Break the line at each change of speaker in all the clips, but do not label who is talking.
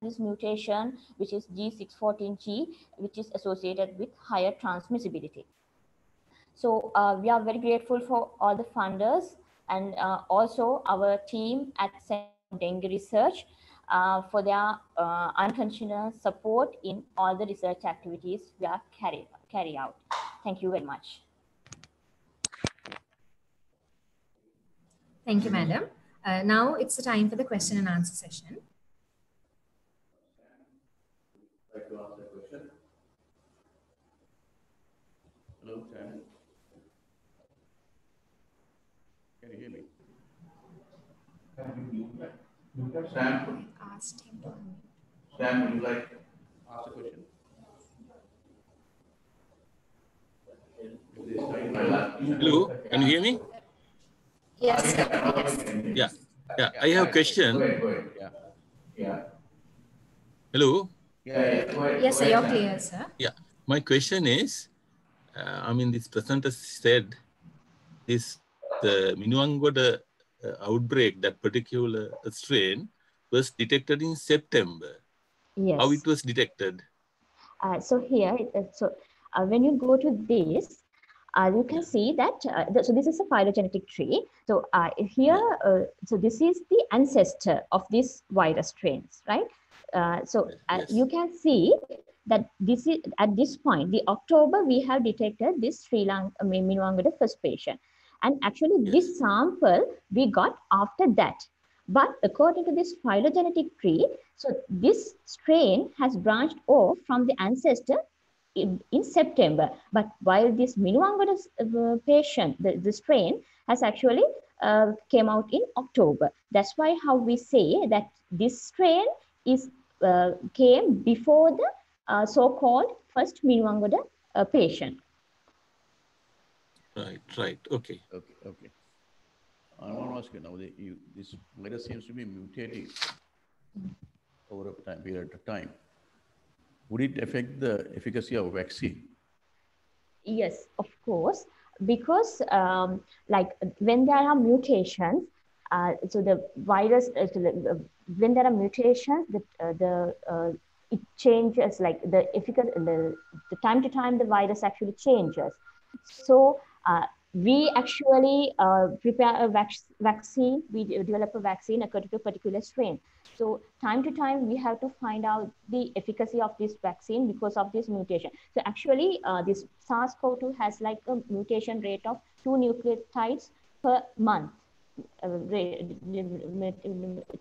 this mutation, which is G614G, which is associated with higher transmissibility. So we are very grateful for all the funders and also our team at Center for Dengue Research for their unconditional support in all the research activities we are carry out. Thank you very much.
Thank you, madam. Now it's the time for the question and answer session.
Like to ask a question. Hello, Sam. Can you hear me? Sam?
Asked him to unmute.
Sam, would you like to ask a question?
Hello, can you hear me?
Yes, sir.
Yes. Yeah, I have a question.
Go ahead. Yeah.
Hello.
Yes, sir, you're clear, sir.
Yeah, my question is, this presenter said this Minuangoda outbreak, that particular strain, was detected in September.
Yes.
How it was detected?
So here, when you go to this, you can see that, so this is a phylogenetic tree. So here, so this is the ancestor of these virus strains, right?
Yes.
You can see that this is, at this point, the October, we have detected this Sri Lanka Minuangoda first patient. And actually this sample we got after that. But according to this phylogenetic tree, so this strain has branched off from the ancestor in September. But while this Minuangoda patient, the strain has actually came out in October. That's why how we say that this strain is came before the so-called first Minuangoda patient.
Right. Okay.
Okay. I want to ask you now, this virus seems to be mutating over a period of time. Would it affect the efficacy of vaccine?
Yes, of course, because like when there are mutations, so the virus, when there are mutations, it changes, like the efficacy, the time to time the virus actually changes. So we actually prepare a vaccine, we develop a vaccine according to a particular strain. So time to time, we have to find out the efficacy of this vaccine because of this mutation. So actually, this SARS-CoV-2 has like a mutation rate of 2 nucleotides per month.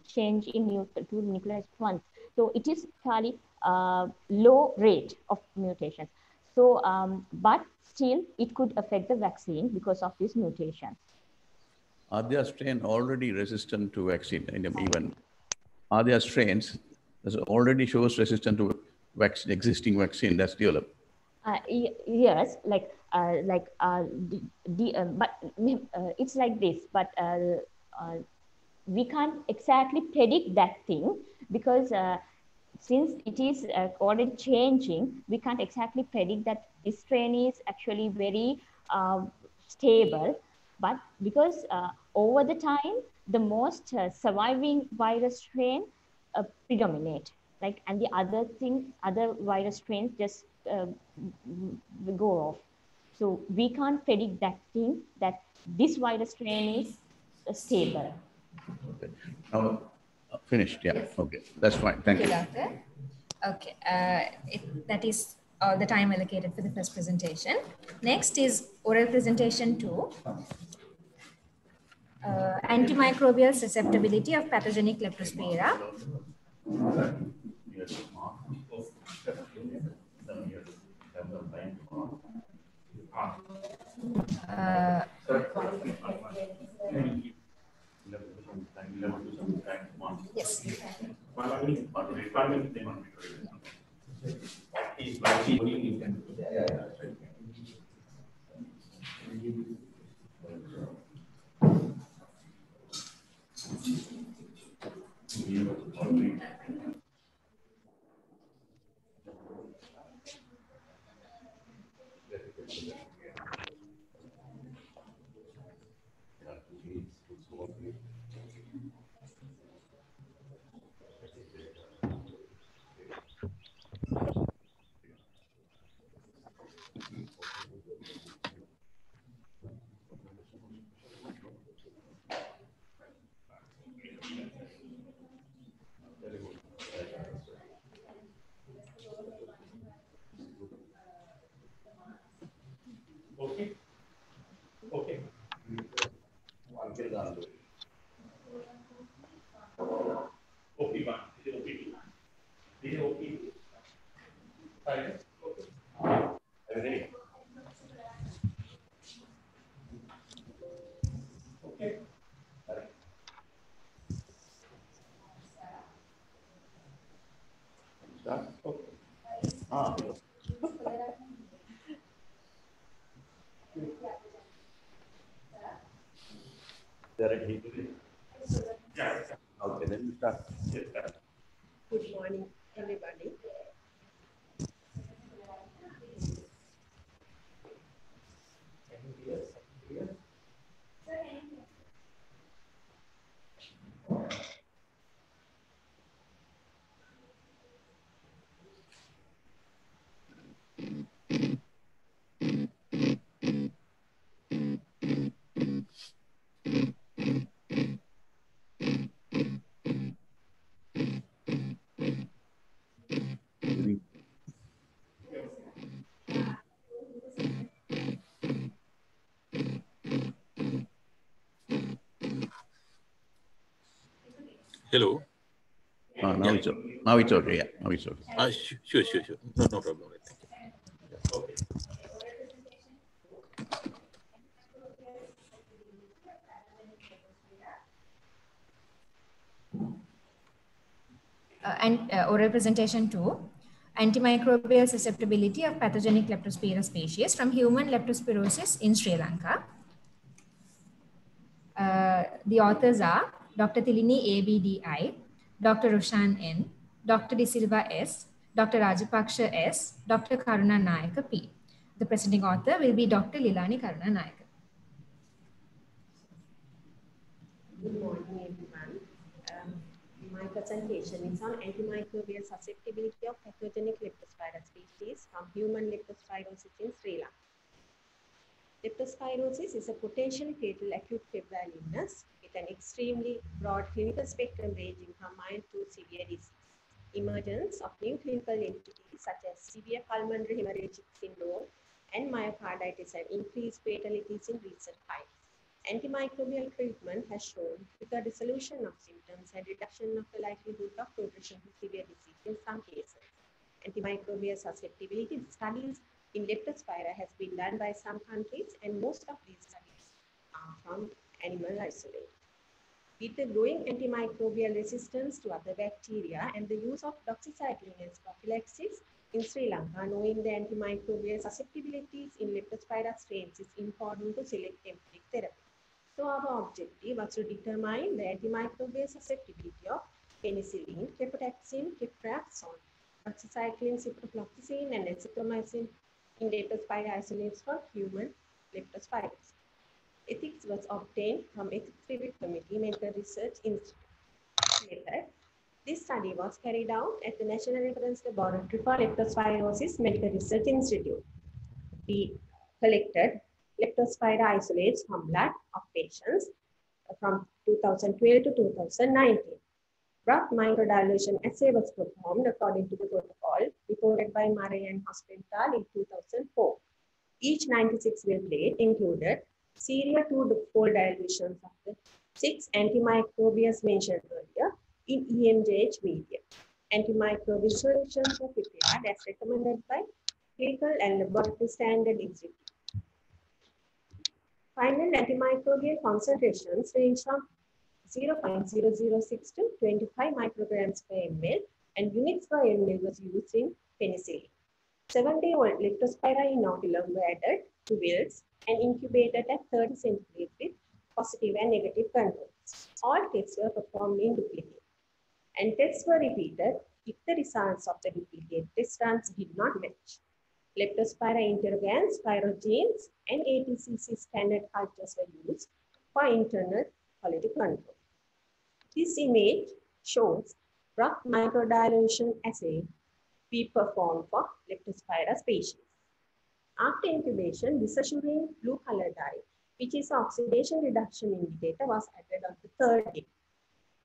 Change in 2 nucleotides per month. So it is fairly low rate of mutations. So, but still, it could affect the vaccine because of this mutation.
Are there strains already resistant to vaccine? Even are there strains that already shows resistant to existing vaccine that's developed?
Yes, but it's like this. But we can't exactly predict that thing because since it is already changing, we can't exactly predict that this strain is actually very stable. But because over the time, the most surviving virus strain predominate, like, and the other virus strains just go off. So we can't predict that thing, that this virus strain is stable.
Okay. Now, finished. Yeah. Yes. Okay. That's fine. Thank you.
Doctor. Okay. That is all the time allocated for the first presentation. Next is oral presentation 2. Antimicrobial susceptibility of pathogenic Leptospira. Yes.
Start? Okay. Ah, okay, then we start.
Good morning, everybody.
Hello.
Now it's okay. Now it's okay. Yeah, now it's okay.
Sure. No problem. Thank you.
Oral presentation 2, antimicrobial susceptibility of pathogenic Leptospira species from human leptospirosis in Sri Lanka. The authors are Dr. Tilini ABDI, Dr. Roshan N, Dr. De Silva S, Dr. Rajapaksha S, Dr. Karuna Nayaka P. The presenting author will be Dr. Lilani Karuna Nayaka.
Good morning, everyone. My presentation is on antimicrobial susceptibility of pathogenic Leptospira species from human leptospirosis in Sri Lanka. Leptospirosis is a potentially fatal acute febrile illness with an extremely broad clinical spectrum ranging from mild to severe disease. Emergence of new clinical entities such as severe pulmonary hemorrhagic syndrome and myocarditis have increased fatalities in recent times. Antimicrobial treatment has shown quicker resolution of symptoms and reduction of the likelihood of progression to severe disease in some cases. Antimicrobial susceptibility studies in Leptospira has been done by some countries, and most of these studies are from animal isolate. With the growing antimicrobial resistance to other bacteria and the use of doxycycline as prophylaxis in Sri Lanka, knowing the antimicrobial susceptibilities in Leptospira strains is important to select empiric therapy. So our objective was to determine the antimicrobial susceptibility of penicillin, cefotaxime, ceftriaxone, doxycycline, ciprofloxacin, and azithromycin in Leptospira isolates for human leptospirosis. Ethics was obtained from Ethics Review Committee Medical Research Institute. This study was carried out at the National Reference Laboratory for Leptospirosis Medical Research Institute. We collected Leptospira isolates from blood of patients from 2012 to 2019. Rough microdilution assay was performed according to the protocol reported by Murray and Hospital in 2004. Each 96-well plate included serial two-fold dilutions of the 6 antimicrobials mentioned earlier in EMJH medium. Antimicrobial solutions were prepared as recommended by clinical and laboratory standard institute. Final antimicrobial concentrations range from 0.006 to 25 micrograms per ml, and units per ml was used in penicillin. 7-day-old Leptospira inoculum were added to wells and incubated at 30 centigrade with positive and negative controls. All tests were performed in duplicate, and tests were repeated if the results of the duplicate test runs did not match. Leptospira interrogans, spirogenes, and ATCC standard cultures were used for internal quality control. This image shows rough microdilution assay we performed for Leptospira species. After incubation, disassuring blue color dye, which is an oxidation reduction indicator, was added on the 3rd day.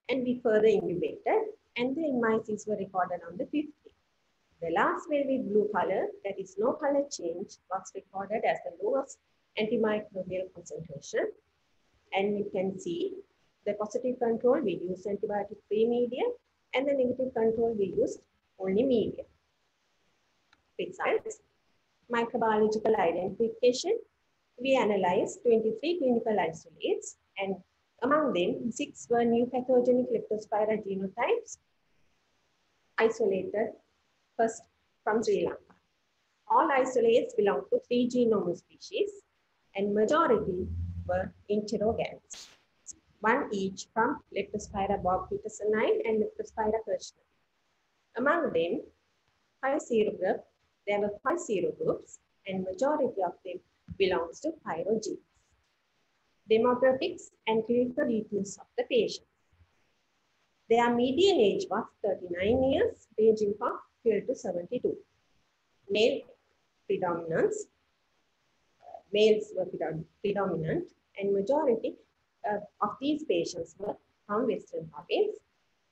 And we further incubated, and the MICs were recorded on the 5th day. The last well with blue color, that is no color change, was recorded as the lowest antimicrobial concentration. And you can see the positive control, we used antibiotic-free medium, and the negative control, we used only medium. results. Microbiological identification. We analyzed 23 clinical isolates, and among them, 6 were new pathogenic Leptospira genotypes isolated first from Sri Lanka. All isolates belong to 3 genome species, and majority were interrogants, 1 each from Leptospira bob-petersoni and Leptospira kirchneri. Among them, 5 serogroup, there were 5 serogroups, and majority of them belongs to pyrogenes. Demographics and clinical details of the patients. Their median age was 39 years, ranging from 12 to 72. Male predominance, males were predominant, and majority of these patients were from Western province,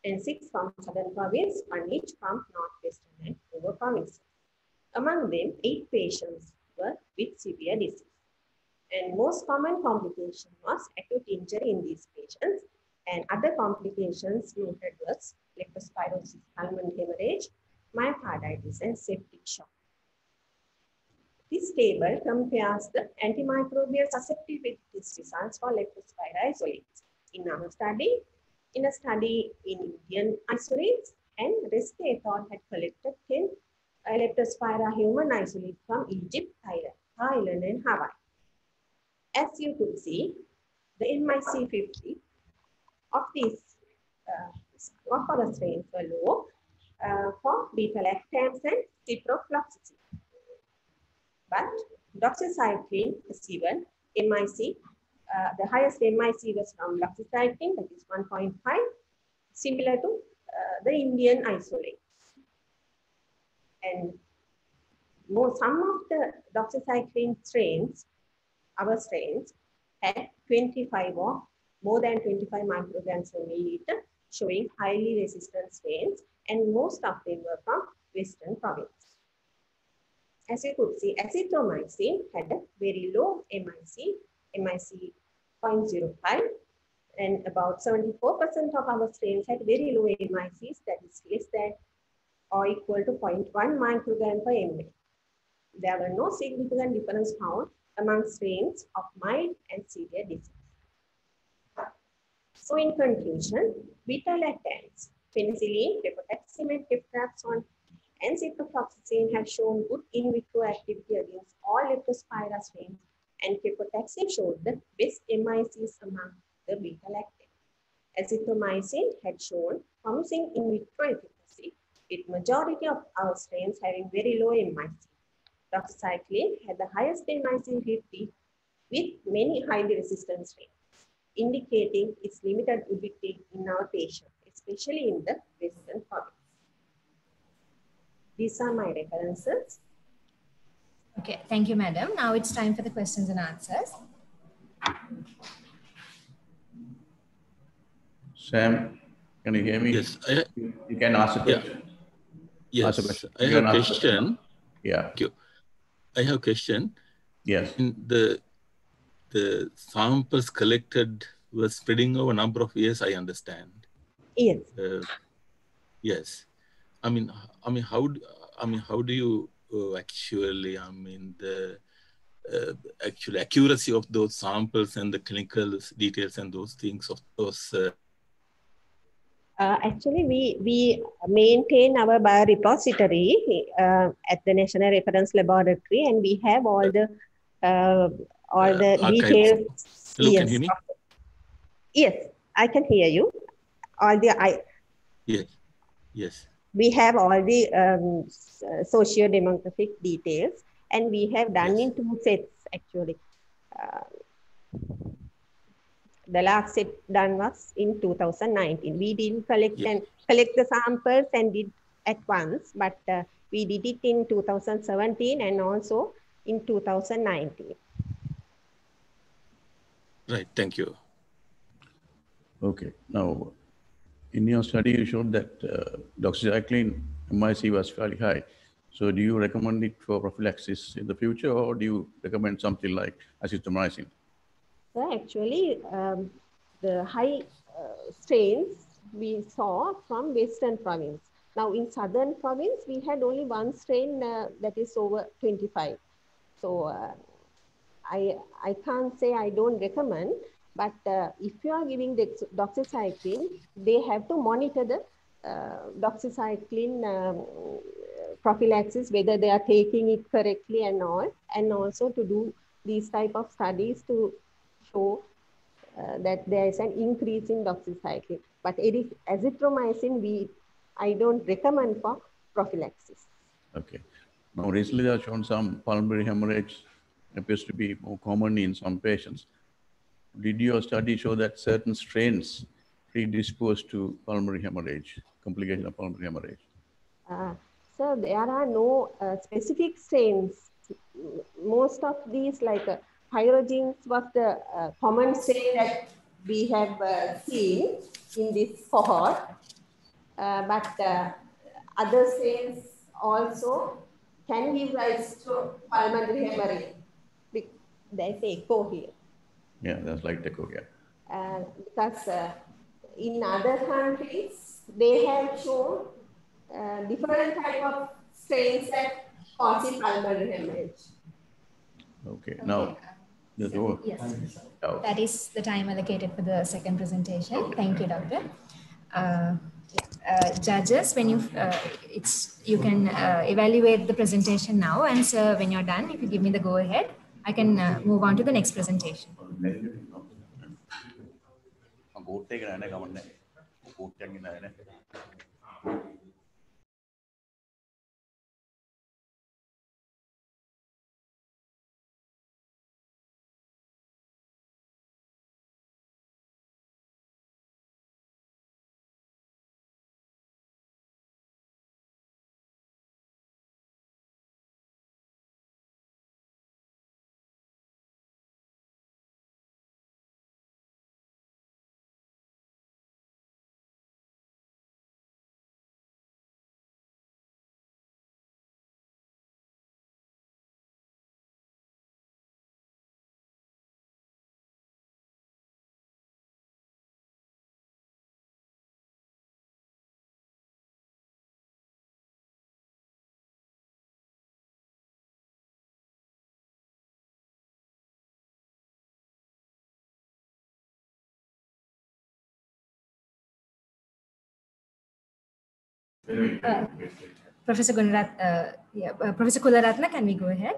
and 6 from Southern province, 1 each from Northwestern and Over provinces. Among them, 8 patients were with severe disease. And most common complication was acute injury in these patients, and other complications noted was leptospirosis, pulmonary hemorrhage, myocarditis, and septic shock. This table compares the antimicrobial susceptibility results for Leptospira isolates in our study, in a study in Indian isolates, and Reste et al. Had collected 10 Leptospira human isolates from Egypt, Thailand, and Hawaii. As you could see, the MIC50 of these of our strains were low for beta-lactams and ciprofloxacin. But doxycycline is given MIC, the highest MIC was from doxycycline, that is 1.5, similar to the Indian isolates. And some of the doxycycline strains, our strains, had 25 or more than 25 micrograms per milliliter, showing highly resistant strains, and most of them were from Western province. As you could see, azithromycin had a very low MIC 0.05, and about 74% of our strains had very low MICs, that is less than or equal to 0.1 microgram per ml. There were no significant difference found among strains of mild and severe disease. So in conclusion, beta-lactams, penicillin, cefotaxime, ceftriaxone, and ciprofloxacin have shown good in vitro activity against all Leptospira strains, and cefotaxime showed the best MICs among the beta-lactams. Azithromycin had shown promising in vitro efficacy, with majority of our strains having very low MIC. Doxycycline had the highest MIC 50 with many highly resistant strains, indicating its limited utility in our patients, especially in the Western province. These are my references.
Okay, thank you, madam. Now it's time for the questions and answers.
Sam, can you hear me?
Yes,
you can ask a question.
Yes, I have a question.
Yeah.
Thank you. I have a question.
Yes.
In the samples collected were spreading over a number of years, I understand.
Yes.
Yes. I mean, how do you actually, the actual accuracy of those samples and the clinical details and those things of those?
Actually, we maintain our biorepository at the National Reference Laboratory, and we have all the details.
Hello,
Yes.
can you hear me?
Yes, I can hear you.
Yes. Yes.
We have all the socio-demographic details, and we have done in 2 sets actually. The last set done was in 2019. We didn't collect the samples and did at once, but we did it in 2017 and also in 2019.
Right. Thank you.
Okay. Now, in your study, you showed that doxycycline MIC was fairly high. So do you recommend it for prophylaxis in the future, or do you recommend something like azithromycin?
So actually, the high strains we saw from Western province. Now in southern province, we had only one strain that is over 25. So I can't say I don't recommend, but if you are giving the doxycycline, they have to monitor the doxycycline prophylaxis, whether they are taking it correctly and all, and also to do these type of studies to show that there is an increase in doxycycline. But azithromycin, I don't recommend for prophylaxis.
Okay. Now, recently they have shown some pulmonary hemorrhage appears to be more common in some patients. Did your study show that certain strains predisposed to pulmonary hemorrhage, complication of pulmonary hemorrhage?
So there are no specific strains. Most of these, like pyrogens, was the common strain that we have seen in this cohort. But other strains also can give rise to pulmonary hemorrhage. There's echo here.
Yeah, that's like echo, yeah.
Because in other countries, they have shown different type of strains that cause pulmonary hemorrhage.
Okay, now,
yes,
oh.
that is the time allocated for the second presentation.
Okay.
Thank you, Doctor. Judges, when you can evaluate the presentation now, and sir, when you're done, if you give me the go ahead, I can move on to the next presentation. Professor Professor Kularatna, can we go ahead?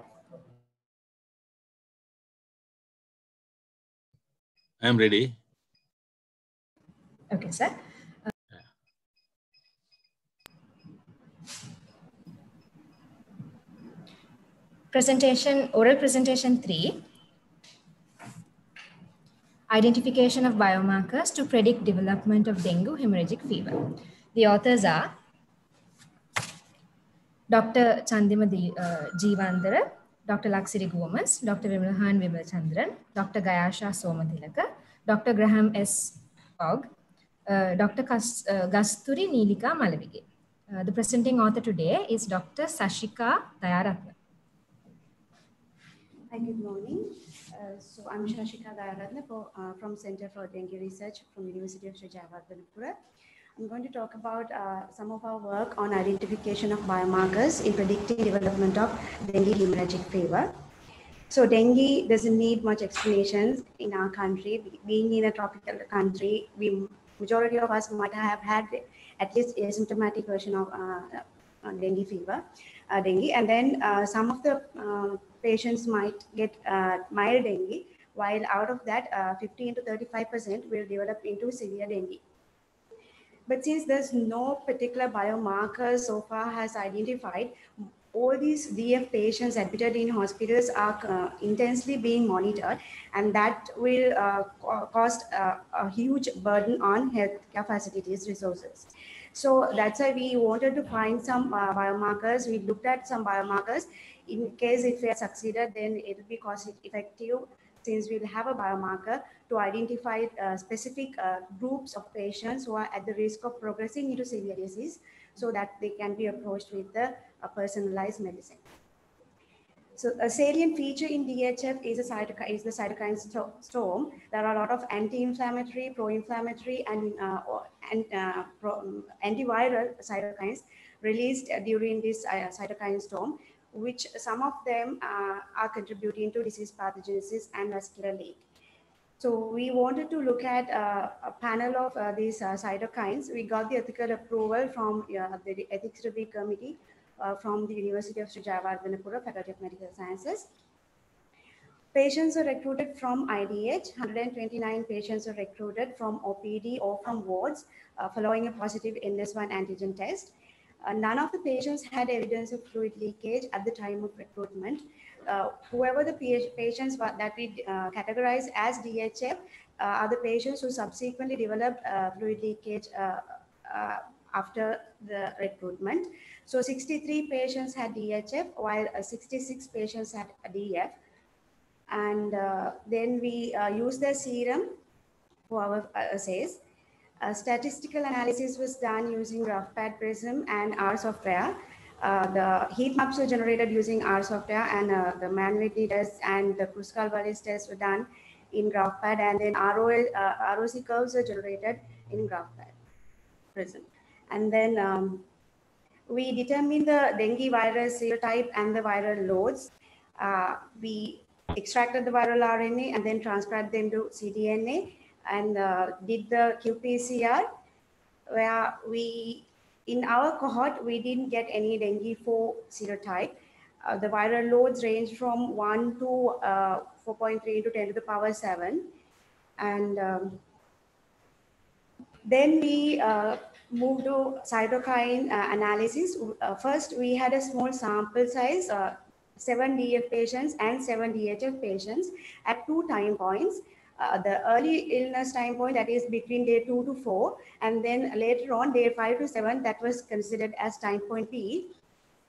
I'm ready.
Okay, sir. Oral presentation 3. Identification of biomarkers to predict development of dengue hemorrhagic fever. The authors are Dr. Chandima Jeevandara, Dr. Laksiri Gomes, Dr. Vimlahan Vimalchandran, Dr. Gayasha Somathilaka, Dr. Graham S. Fogg, Dr. Gasturi Neelika Malavige. The presenting author today is Dr. Sashika Dayaratna.
Hi, good morning. So I'm Shashika Dayaratna from Center for Dengue Research from University of Sri Jayawardhanapura. I'm going to talk about some of our work on identification of biomarkers in predicting development of dengue hemorrhagic fever. So dengue doesn't need much explanations in our country. Being in a tropical country, majority of us might have had at least asymptomatic version of dengue fever, dengue, and then some of the patients might get mild dengue, while out of that 15 to 35% will develop into severe dengue. But since there's no particular biomarker so far has identified, all these DF patients admitted in hospitals are intensely being monitored, and that will cost a huge burden on healthcare facilities resources. So that's why we wanted to find some biomarkers. We looked at some biomarkers. In case if we have succeeded, then it will be cost effective, since we'll have a biomarker to identify specific groups of patients who are at the risk of progressing into severe disease, so that they can be approached with the personalized medicine. So a salient feature in DHF is the cytokine storm. There are a lot of anti-inflammatory, pro-inflammatory, and antiviral cytokines released during this cytokine storm, which some of them are contributing to disease pathogenesis and vascular leak. So we wanted to look at a panel of these cytokines. We got the ethical approval from the Ethics Review Committee from the University of Sri Jayawardhanapura, Faculty of Medical Sciences. Patients are recruited from IDH. 129 patients are recruited from OPD or from wards following a positive NS1 antigen test. None of the patients had evidence of fluid leakage at the time of recruitment. Whoever the patients that we categorize as DHF are the patients who subsequently developed fluid leakage after the recruitment. So 63 patients had DHF, while 66 patients had DF. And then we use the serum for our assays. Statistical analysis was done using GraphPad Prism and R software. The heat maps were generated using R software, and the Mann-Whitney test and the Kruskal-Wallis test were done in GraphPad, and then ROC curves were generated in GraphPad Prism. And then we determine the dengue virus serotype and the viral loads. We extracted the viral RNA and then transcribed them to cDNA and did the qPCR, where in our cohort, we didn't get any dengue 4 serotype. The viral loads range from 1 to 4.3 to 10 to the power 7. And then we moved to cytokine analysis. First, we had a small sample size, 7 DF patients and 7 DHF patients at 2 time points. The early illness time point, that is between day 2 to 4, and then later on day 5 to 7, that was considered as time point B.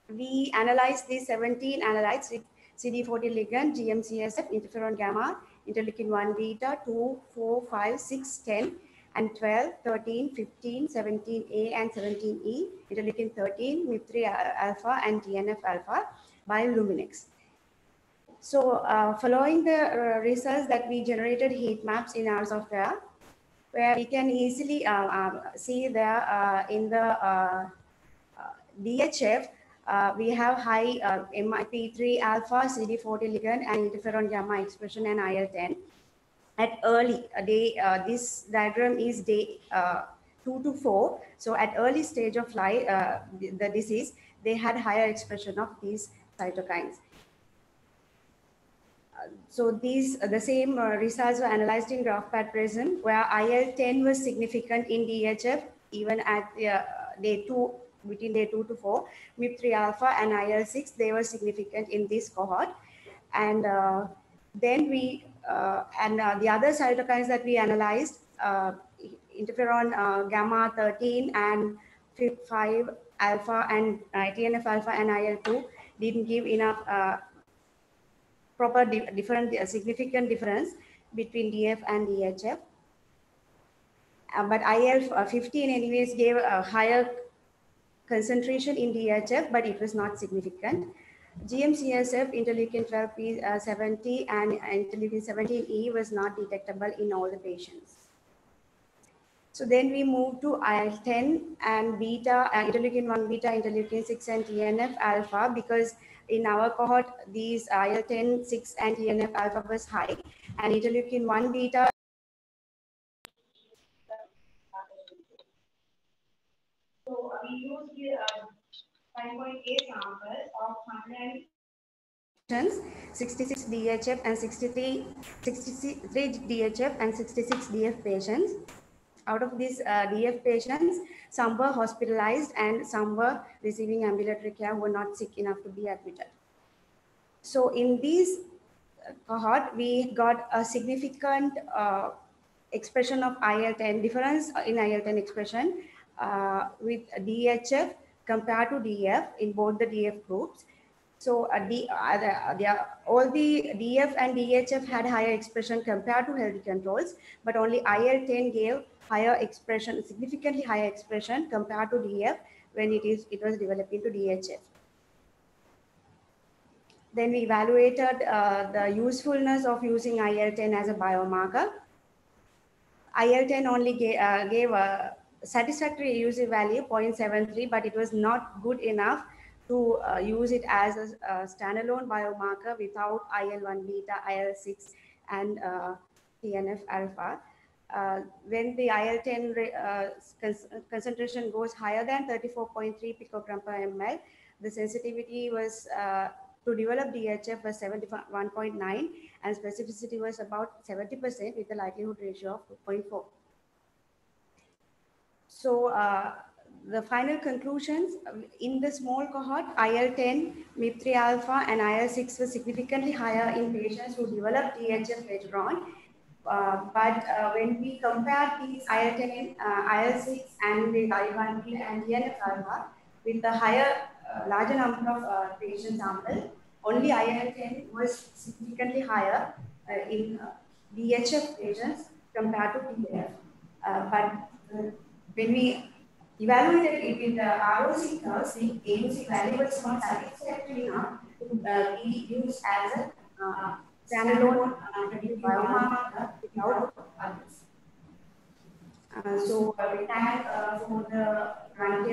We analyzed these 17 analytes with CD40 ligand, GM-CSF, interferon gamma, interleukin 1 beta, 2, 4, 5, 6, 10, and 12, 13, 15, 17A and 17E, interleukin 13, MIP3 alpha, and TNF alpha by Luminex. So following the results that we generated heat maps in our software, where we can easily see there in the DHF, we have high MIP3 alpha, CD40 ligand, and interferon gamma expression and IL-10. At early day, this diagram is day 2 to 4. So at early stage of life, the disease, they had higher expression of these cytokines. So these the same results were analyzed in GraphPad Prism, where IL-10 was significant in DHF even at day 2, between day 2 to 4. MIP3 alpha and IL-6, they were significant in this cohort. And then we the other cytokines that we analyzed, interferon gamma 13 and FIP5 alpha and TNF alpha and IL-2 didn't give enough proper significant difference between DF and DHF. But IL-15 anyways gave a higher concentration in DHF, but it was not significant. GM-CSF, interleukin 12p70 and interleukin 17E was not detectable in all the patients. So then we moved to IL-10 and beta, interleukin 1 beta, interleukin 6 and TNF alpha, because in our cohort, these IL-10, 6 and TNF alpha was high, and interleukin 1 beta. So we used the 5.8 samples of 100 66 DHF and 63 DHF and 66 DF patients. Out of these DF patients, some were hospitalized and some were receiving ambulatory care, who were not sick enough to be admitted. So in these cohort, we got a significant expression of IL-10, difference in IL-10 expression with DHF compared to DF in both the DF groups. So all the DF and DHF had higher expression compared to healthy controls, but only IL-10 gave higher expression, significantly higher expression compared to DF when it was developed into DHF. Then we evaluated the usefulness of using IL-10 as a biomarker. IL-10 only gave a satisfactory AUC value 0.73, but it was not good enough to use it as a standalone biomarker without IL-1 beta, IL-6, and TNF alpha. When the IL-10 concentration goes higher than 34.3 picogram per ml, the sensitivity was to develop DHF was 71.9 and specificity was about 70% with a likelihood ratio of 2.4. So the final conclusions in the small cohort, IL-10, MIP3 alpha and IL-6 were significantly higher in patients who developed DHF later on. But when we compare these IL-10, IL-6 and the IL-1 and TNF alpha with the higher, larger number of patient sample, only IL-10 was significantly higher in DHF patients compared to TNF. But when we evaluated it with the ROC curves, the AUC value was not satisfactory enough to be used as a standalone biomarker without others. So we thank for the grant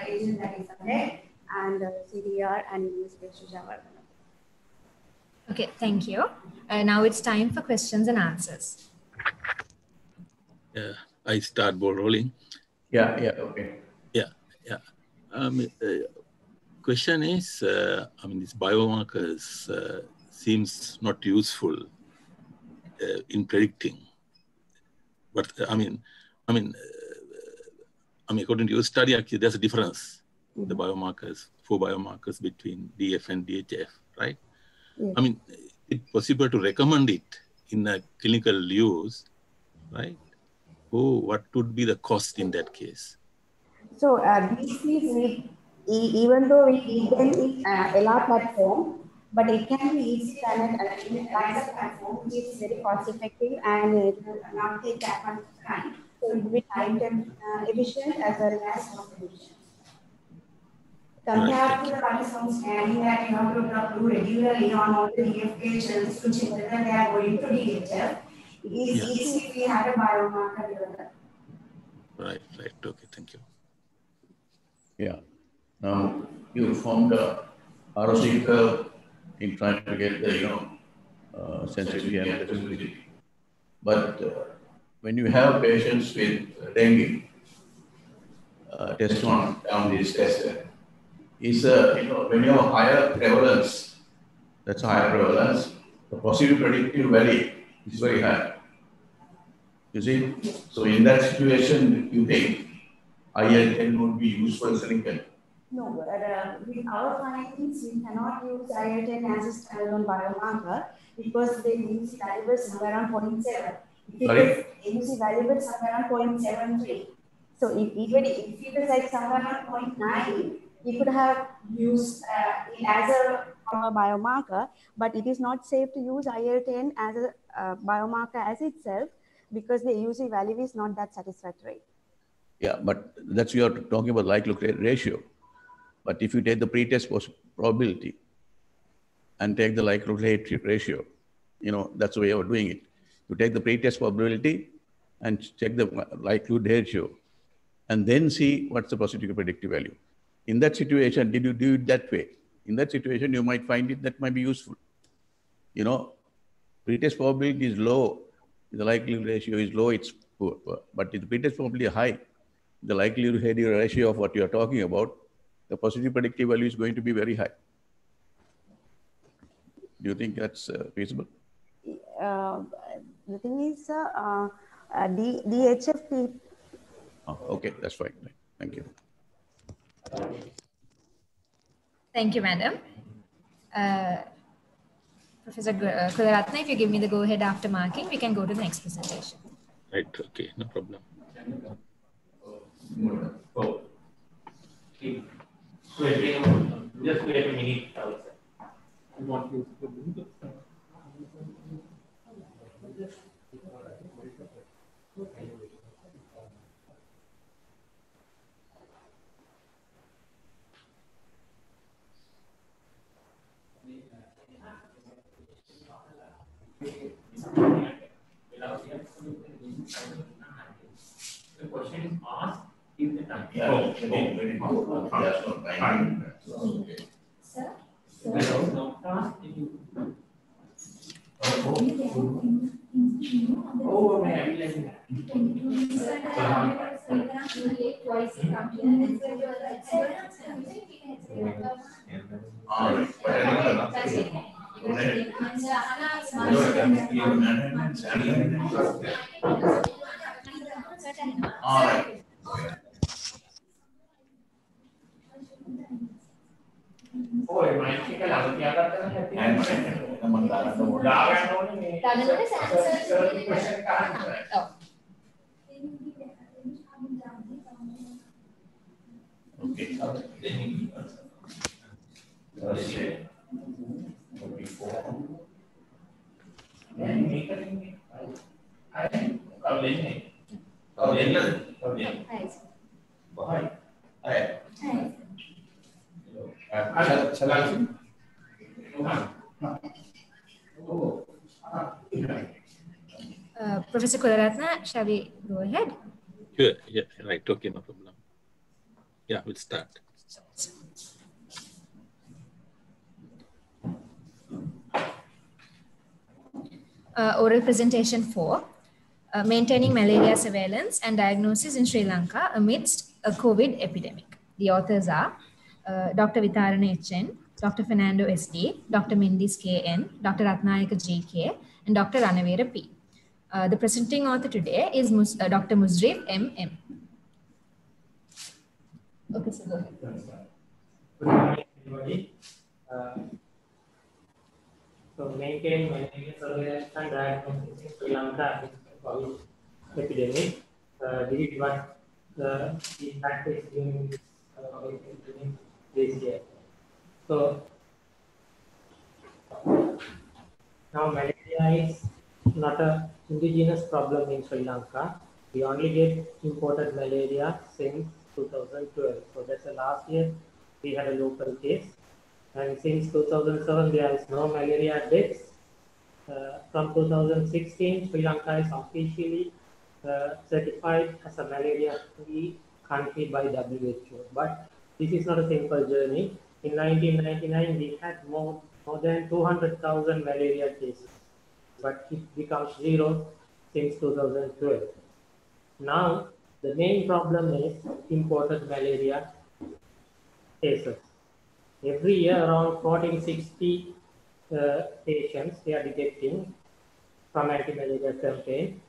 agent that is ahead and CDR and University of Shujawardena.
Okay, thank you. Now it's time for questions and answers.
Yeah, I start ball rolling.
Yeah, okay.
Yeah. Question is, these biomarkers seems not useful in predicting, but according to your study, actually, there's a difference. The biomarkers, 4 biomarkers between DF and DHF, right? Yes. It's possible to recommend it in a clinical use, right? What would be the cost in that case?
So these things, even though we give them in LR platform, but it can be easily done at a LISA platform, which is very cost effective and it will not take that much time. So it will be time efficient as well as cost efficient. Compared to the ultrasound scanning that you have to do regularly on all the DF patients to check whether they are going to DHF, it is easy if we have a biomarker developed.
Right. Okay, thank you.
Yeah. Now, you formed a ROC curve in trying to get the, sensitivity and specificity. But when you have patients with dengue, test on this test, is when you have higher prevalence, that's a higher prevalence, the positive predictive value is very high. You see? So in that situation, you think IL-10 would be useful clinically?
No, but with our findings, we cannot use IL-10 as a standalone biomarker because the AUC value is somewhere around 0.7.
Sorry?
AUC value is somewhere around 0.73. So even if it is like somewhere around 0.9, you could have used it as a biomarker, but it is not safe to use IL-10 as a biomarker as itself because the AUC value is not that satisfactory.
Yeah, but that's you are talking about likelihood ratio. But if you take the pretest probability and take the likelihood ratio, that's the way of doing it. You take the pretest probability and check the likelihood ratio and then see what's the positive predictive value. In that situation, did you do it that way? In that situation, you might find it that might be useful. Pretest probability is low, the likelihood ratio is low, it's poor. But if the pretest probability is high, the likelihood ratio of what you are talking about, the positive predictive value is going to be very high. Do you think that's feasible?
The thing is, DHF.
Okay, that's fine. Thank you.
Thank you, madam. Professor Kularatne, if you give me the go-ahead after marking, we can go to the next presentation.
Right, okay, no problem.
Oh. So just wait a minute. You want to The question is asked if the time.
Yeah, very good. That's not time. Okay.
Sir?
Not asked if you. Oh, okay, I will let you
All right. All right.
Oh, it might take a lot of
Professor Kularatna, shall we go ahead?
Sure. Yeah. Right. Okay. No problem. Yeah. We'll start.
Oral presentation 4, maintaining malaria surveillance and diagnosis in Sri Lanka amidst a COVID epidemic. The authors are Dr. Vitarana HN, Dr. Fernando SD, Dr. Mendis KN, Dr. Ratnayaka JK, and Dr. Ranavera P. The presenting author today is Dr. Musrif MM. Okay, so go ahead.
Good morning, everybody. So maintain malaria surveillance and diagnosis in Sri Lanka amidst the COVID epidemic. This is what we practiced during this COVID epidemic this year. So now malaria is not an indigenous problem in Sri Lanka. We only get imported malaria since 2012. So that's the last year we had a local case. And since 2007, there is no malaria deaths. From 2016, Sri Lanka is officially certified as a malaria-free country by WHO. But this is not a simple journey. In 1999, we had more than 200,000 malaria cases, but it becomes zero since 2012. Now, the main problem is imported malaria cases. Every year, around 1460 patients they are detecting from anti-malaria campaign,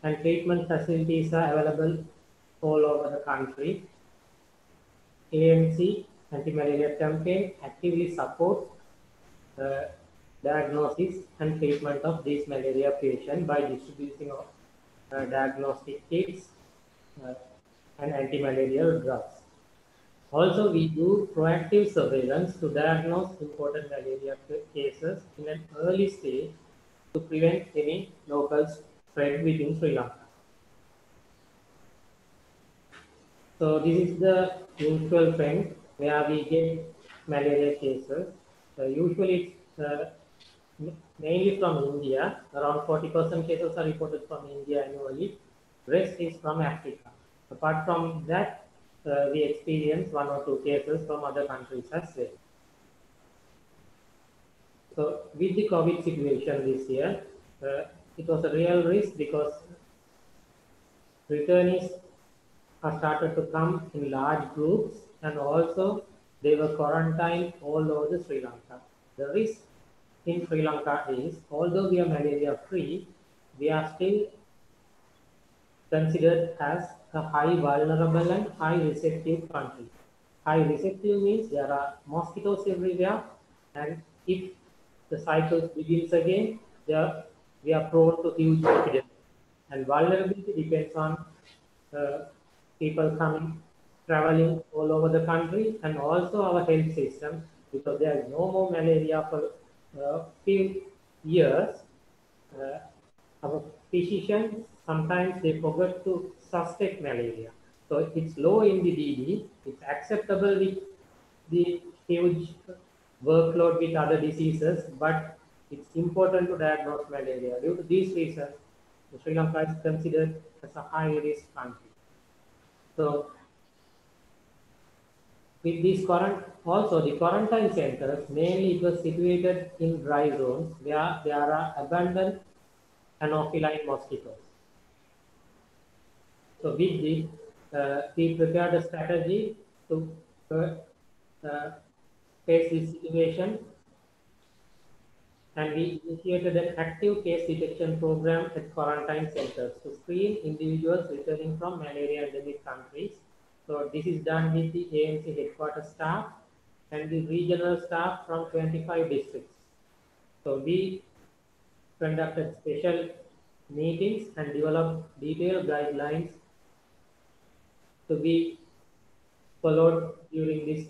and treatment facilities are available all over the country. AMC, anti-malaria campaign, actively support diagnosis and treatment of these malaria patients by distributing of diagnostic kits and anti-malarial drugs. Also, we do proactive surveillance to diagnose imported malaria cases in an early stage to prevent any local spread within Sri Lanka. So this is the usual trend where we get malaria cases. Usually it's mainly from India. Around 40% cases are reported from India annually. Rest is from Africa. Apart from that, we experience 1 or 2 cases from other countries as well. So with the COVID situation this year, it was a real risk because returnees are started to come in large groups, and also they were quarantined all over the Sri Lanka. The risk in Sri Lanka is, although we are malaria free, we are still considered as a high vulnerable and high receptive country. High receptive means there are mosquitoes everywhere, and if the cycle begins again, we are prone to huge epidemic. And vulnerability depends on people traveling all over the country, and also our health system, because there is no more malaria for a few years. Our physicians, sometimes they forget to suspect malaria. So it's low in the DD, it's acceptable with the huge workload with other diseases, but it's important to diagnose malaria. Due to these reasons, Sri Lanka is considered as a high-risk country. So, with these also the quarantine centers, mainly it was situated in dry zones where there are abundant Anopheline mosquitoes. So with this, we prepared a strategy to face this situation, and we initiated an active case detection program at quarantine centers to screen individuals returning from malaria endemic countries. So this is done with the AMC headquarters staff and the regional staff from 25 districts. So we conducted special meetings and developed detailed guidelines to be followed during this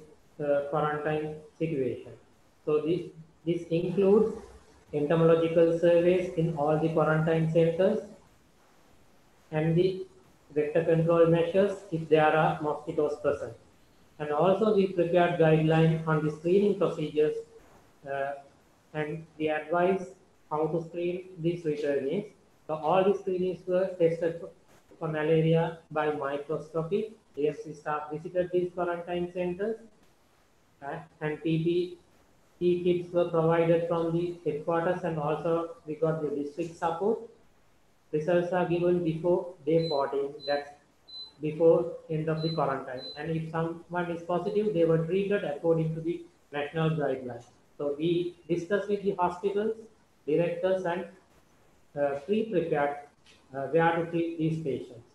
quarantine situation. So this includes entomological surveys in all the quarantine centers and the vector control measures if there are mosquitoes present. And also we prepared guidelines on the screening procedures and we advise how to screen these returnees. So all these screenings were tested for malaria by microscopy. AFC staff visited these quarantine centers and PPE kits were provided from the headquarters, and also we got the district support. Results are given before day 14, that's before end of the quarantine. And if someone is positive, they were treated according to the national guidelines. So we discussed with the hospitals, directors, and pre-prepared where to treat these patients.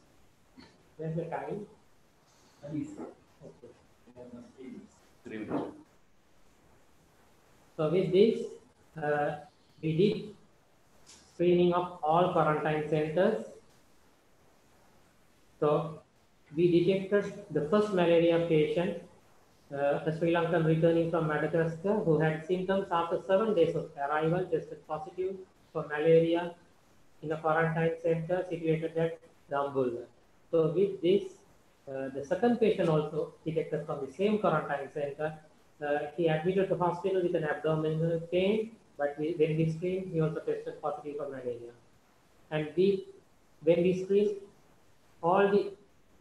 There's the time. Okay. So with this, we did screening of all quarantine centers. So we detected the first malaria patient, a Sri Lankan returning from Madagascar who had symptoms after 7 days of arrival, tested positive for malaria in a quarantine center situated at Dambulla. So with this, the second patient also detected from the same quarantine center. He admitted to hospital with an abdominal pain, but when we screened, he also tested positive for malaria. And when we screened all the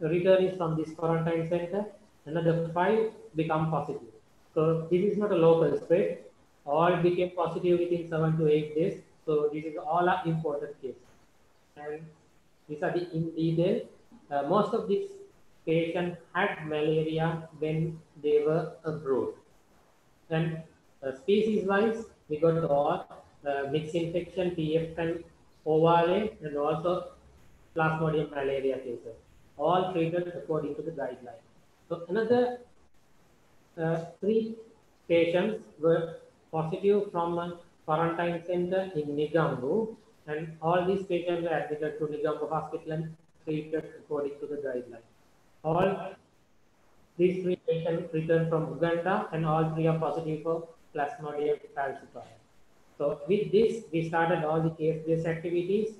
returnees from this quarantine center, another 5 become positive. So this is not a local spread. All became positive within 7 to 8 days. So this is all are imported cases. And these are the in detail. Most of these patients had malaria when they were abroad. And species-wise, we got all mixed infection, PF10, ovale, and also Plasmodium malaria cases, all treated according to the guidelines. So another 3 patients were positive from a quarantine center in Negombo, and all these patients were admitted to Negombo Hospital and treated according to the guidelines. All these 3 patients returned from Uganda, and all 3 are positive for Plasmodium falciparum. So with this, we started all the case-based activities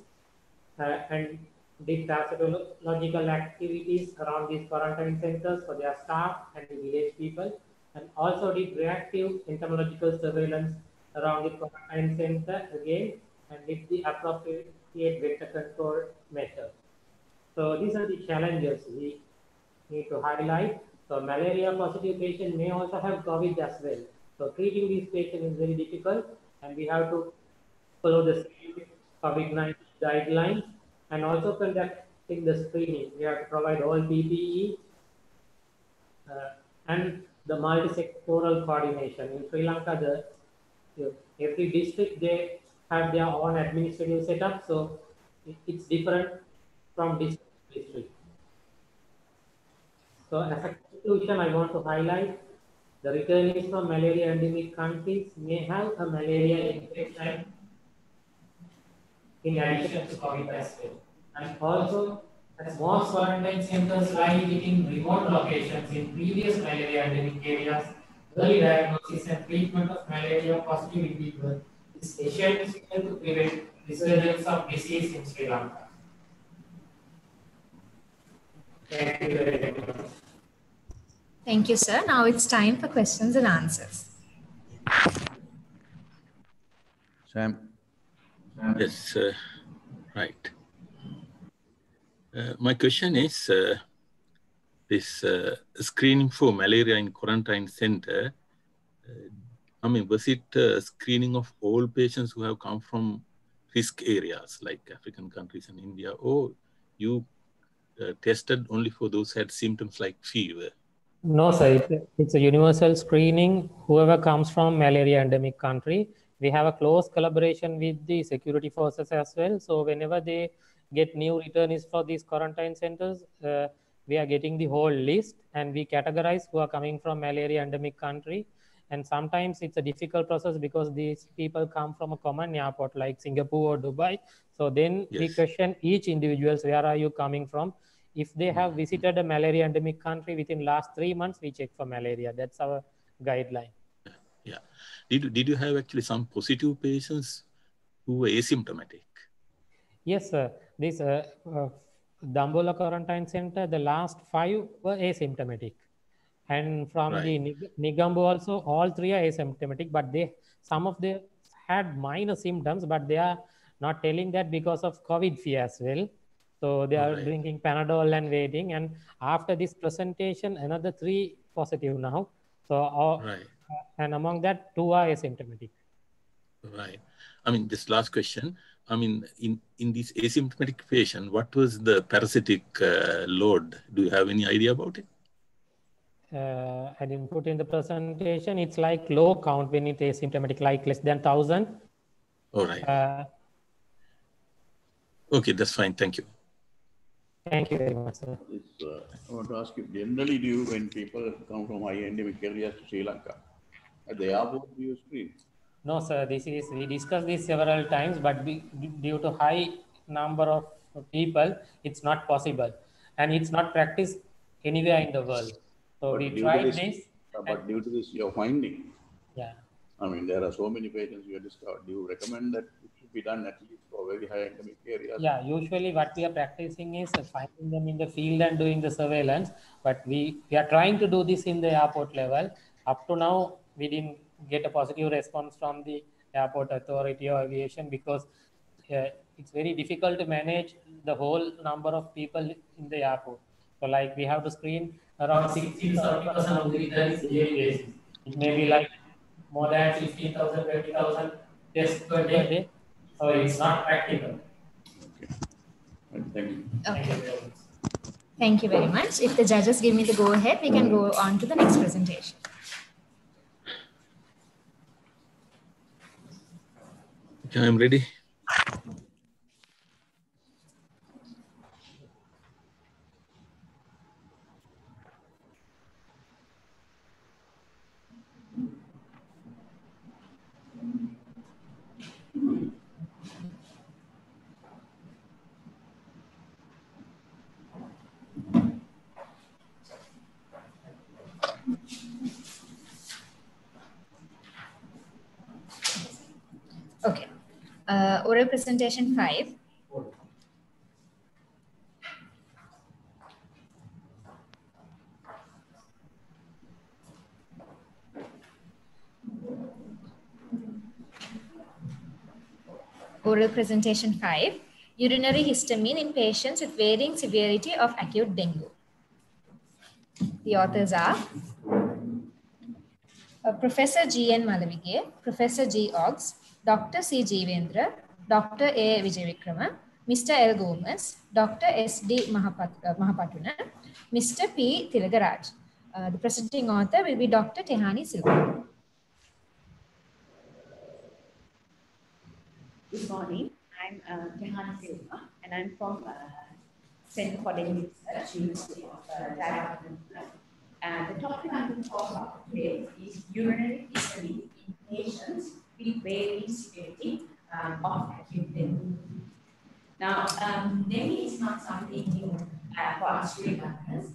and did parasitological activities around these quarantine centers for their staff and the village people, and also did reactive entomological surveillance around the quarantine center again, and with the appropriate vector control measures. So these are the challenges we need to highlight. So malaria positive patient may also have COVID as well. So treating these patients is very difficult, and we have to follow the same COVID-19 guidelines, and also conducting the screening. We have to provide all PPE and the multi-sectoral coordination. In Sri Lanka, every district, they have their own administrative setup, so it's different from district to district. So as a conclusion, I want to highlight the returnees from malaria endemic countries may have a malaria infection in addition to COVID as well. And also, as most quarantine centers lie within remote locations in previous malaria endemic areas, early diagnosis and treatment of malaria positive individuals is essential to prevent resurgence of disease in Sri Lanka. Thank you very much.
Thank you, sir. Now it's time for questions and answers.
Sam?
Yes, right. My question is, this screening for malaria in quarantine center, I mean, was it screening of all patients who have come from risk areas like African countries and India, or you tested only for those who had symptoms like fever?
No, sir. It's a universal screening. Whoever comes from malaria endemic country, we have a close collaboration with the security forces as well. So whenever they get new returnees for these quarantine centers, we are getting the whole list and we categorize who are coming from malaria endemic country. And sometimes it's a difficult process because these people come from a common airport like Singapore or Dubai. So then we question each individuals, where are you coming from? If they have visited a malaria endemic country within last 3 months, we check for malaria. That's our guideline.
Yeah. Did you have actually some positive patients who were asymptomatic?
Yes, sir. This Dambola Quarantine Center, the last 5 were asymptomatic. And from the Nigambo also, all 3 are asymptomatic, but some of them had minor symptoms, but they are not telling that because of COVID fear as well. So they are drinking Panadol and waiting. And after this presentation, another 3 positive now. So, and among that, 2 are asymptomatic.
Right. I mean, this last question. I mean, in this asymptomatic patient, what was the parasitic load? Do you have any idea about it?
I didn't put in the presentation. It's like low count when it is asymptomatic, like less than 1,000.
All right. Okay, that's fine. Thank you.
Thank you very much, sir.
I want to ask you, generally, when people come from high endemic areas to Sri Lanka, at the airport, do you screen?
No, sir. We discussed this several times, but due to high number of people, it's not possible, and it's not practiced anywhere in the world. So
but
we tried this.
But due to this, your finding.
Yeah.
I mean, there are so many patients you have discovered. Do you recommend that it should be done at least for very high endemic areas?
Yeah, usually what we are practicing is finding them in the field and doing the surveillance. But we are trying to do this in the airport level. Up to now, we didn't get a positive response from the airport authority or aviation because it's very difficult to manage the whole number of people in the airport. So like we have to screen around 60 to 70% of the returns daily basis. It may be like more than 15,000, 20,000 tests per day. So it's not practical.
Thank you.
Okay. Thank you very much. If the judges give me the go ahead, we can go on to the next presentation.
Okay, I'm ready.
Okay. Oral presentation 5. Oral presentation 5. Urinary histamine in patients with varying severity of acute dengue. The authors are Professor G.N. Malavige, Professor G. Oggs, Dr. C. Jeevendra, Dr. A. Vijayavikrama, Mr. L. Gomez, Dr. S. D. Mahapatuna, Mr. P. Tilagaraj. The presenting author will be Dr. Tehani Silva.
Good morning. I'm Tehani Silva, and I'm from Center for Dengue Research, University of Jayapatnam. The topic I'm going to talk about today is urinary histamine in patients with varying severity of acute dengue. Now, dengue is not something new for us Sri Lankans.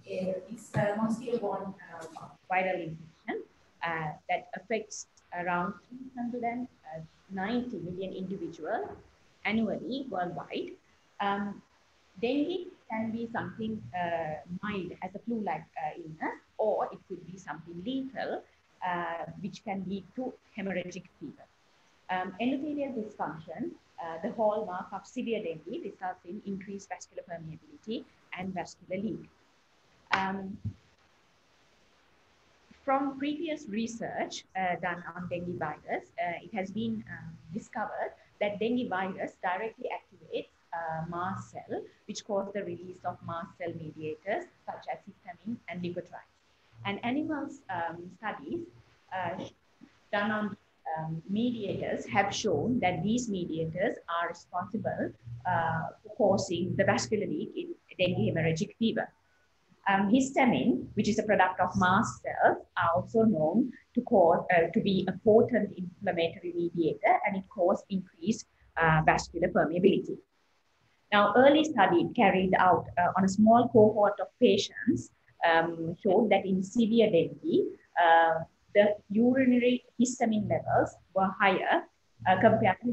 It's mostly a viral infection that affects around 390 million individuals annually worldwide. Dengue can be something mild as a flu-like illness, or it could be something lethal, which can lead to hemorrhagic fever. Endothelial dysfunction, the hallmark of severe dengue, results in increased vascular permeability and vascular leak. From previous research done on dengue virus, it has been discovered that dengue virus directly activates mast cell, which cause the release of mast cell mediators such as histamine and leukotrienes. And animals studies done on mediators have shown that these mediators are responsible for causing the vascular leak in dengue hemorrhagic fever. Histamine, which is a product of mast cells, are also known to cause to be a potent inflammatory mediator, and it causes increased vascular permeability. Now, early study carried out on a small cohort of patients showed that in severe dengue, the urinary histamine levels were higher compared to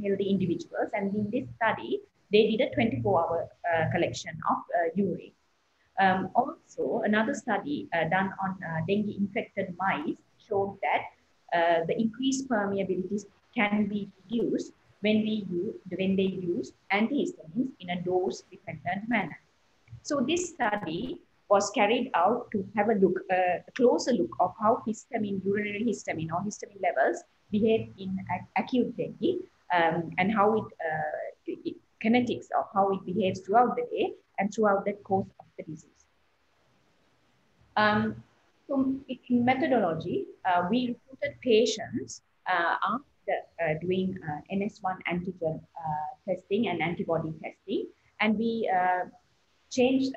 healthy individuals. And in this study, they did a 24-hour collection of urine. Also, another study done on dengue-infected mice showed that the increased permeability can be reduced when they use antihistamines in a dose-dependent manner. So this study was carried out to have a closer look of how urinary histamine or histamine levels behave in acute dengue, and how kinetics of how it behaves throughout the day and throughout the course of the disease. So in methodology, we recruited patients after doing NS1 antigen testing and antibody testing, and we changed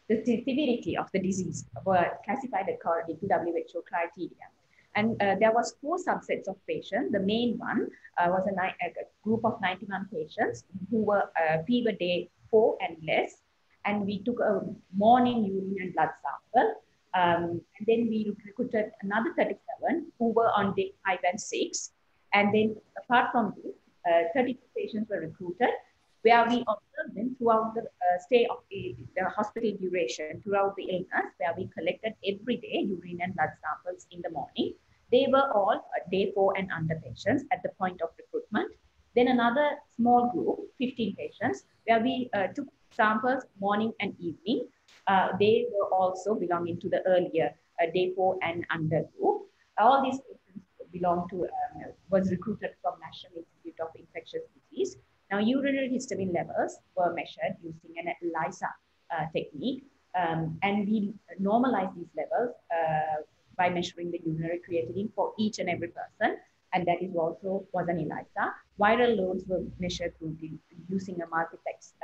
the severity of the disease were classified according to WHO criteria. And there was 4 subsets of patients. The main one was a group of 91 patients who were fever day 4 and less. And we took a morning urine and blood sample. And then we recruited another 37 who were on day 5 and 6. And then apart from this, 32 patients were recruited, where we observed them throughout the stay of the hospital duration, throughout the illness, where we collected every day urine and blood samples in the morning. They were all day 4 and under patients at the point of recruitment. Then another small group, 15 patients, where we took samples morning and evening. They were also belonging to the earlier day 4 and under group. All these patients belong to, was recruited from National Institute of Infectious Disease. Now, urinary histamine levels were measured using an ELISA technique, and we normalized these levels by measuring the urinary creatinine for each and every person, and that is also was an ELISA. Viral loads were measured through using a multiplex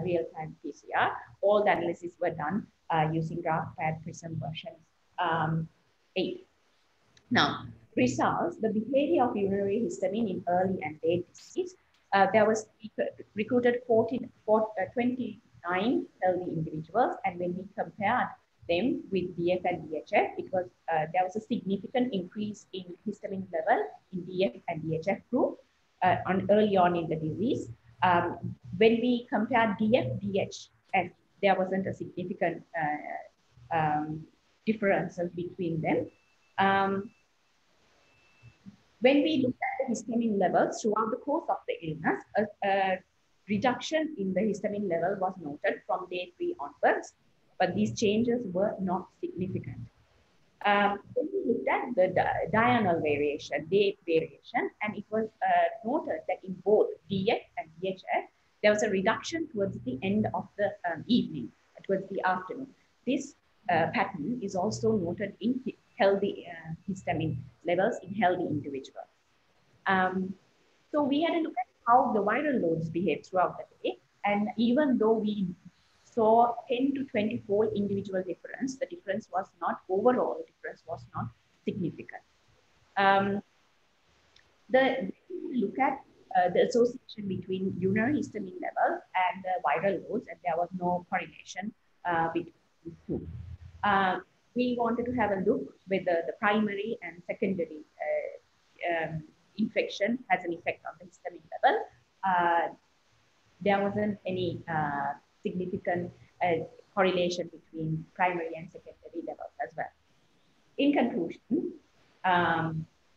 real-time PCR. All the analysis were done using GraphPad Prism version 8. Now, results, the behavior of urinary histamine in early and late disease. There was recruited 29 healthy individuals, and when we compared them with DF and DHF, it was there was a significant increase in histamine level in DF and DHF group early on in the disease. When we compared DF, DHF, there wasn't a significant differences between them. When we look at the histamine levels throughout the course of the illness, a reduction in the histamine level was noted from day 3 onwards, but these changes were not significant. When we looked at the diurnal variation, day variation, and it was noted that in both DF and DHF, there was a reduction towards the end of the evening, towards the afternoon. This pattern is also noted in healthy histamine levels in healthy individuals. So we had a look at how the viral loads behave throughout the day. And even though we saw 10 to 24 individual difference, the difference was not overall, the difference was not significant. Look at the association between urinary histamine levels and the viral loads, and there was no correlation between these two. We wanted to have a look whether the primary and secondary infection has an effect on the histamine level. There wasn't any significant correlation between primary and secondary levels as well. In conclusion,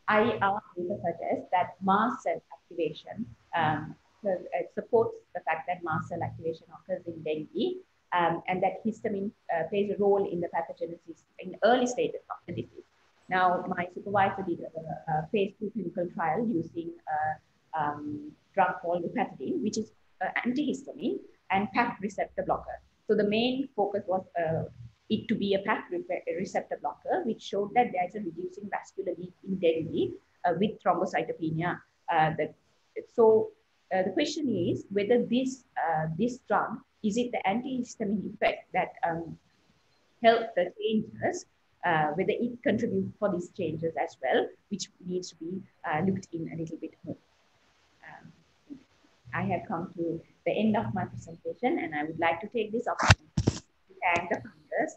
IR data suggests that mast cell activation it supports the fact that mast cell activation occurs in dengue, and that histamine plays a role in the pathogenesis in early stages of the disease. Now, my supervisor did a phase 2 clinical trial using a drug called lupatidine, which is antihistamine and PAC receptor blocker. So the main focus was it to be a PAC receptor blocker, which showed that there is a reducing vascular leak in dengue with thrombocytopenia. The question is whether this drug, is it the antihistamine effect that help the changes, whether it contributes for these changes as well, which needs to be looked in a little bit more. I have come to the end of my presentation, and I would like to take this opportunity to thank the funders,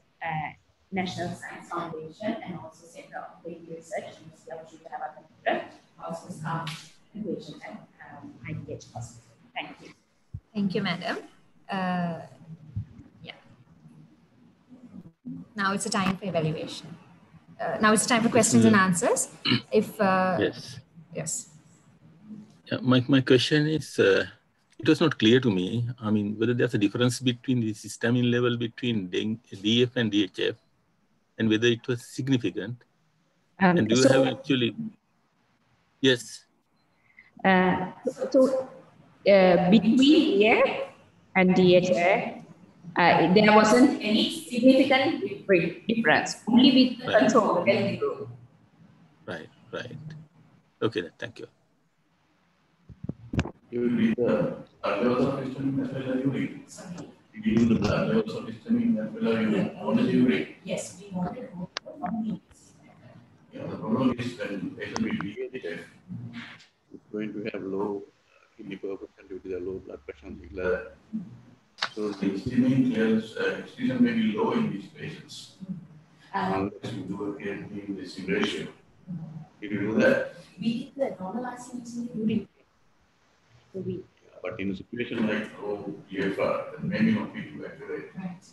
National Science Foundation, and also Center of Dengue Research, University of Srinagar, also staff and patient at IDH Hospital. Thank you.
Thank you, madam. Now it's a time for evaluation. Now it's time for questions and answers. If
yes.
Yes.
Yeah, my question is, it was not clear to me, I mean, whether there's a difference between the histamine level between DF and DHF, and whether it was significant. And do you have actually, yes.
Between DF and DHF, there wasn't any significant difference, only with the control group.
Right. Okay, then, thank you.
You will read the blood levels of histamine as well as urine. Did you do the blood levels of histamine as well as urine? Only urine?
Yes, we wanted to go.
Yeah, the problem is when patient with DHF is going to have low kidney perfusion due to the low blood pressure and things like that. So the histamine clearance, histamine may be low in these patients unless you do a creatinine this ratio. Did you do that?
We did the normalizing using the urine.
But in a situation like GFR, that may not be too accurate.
Right.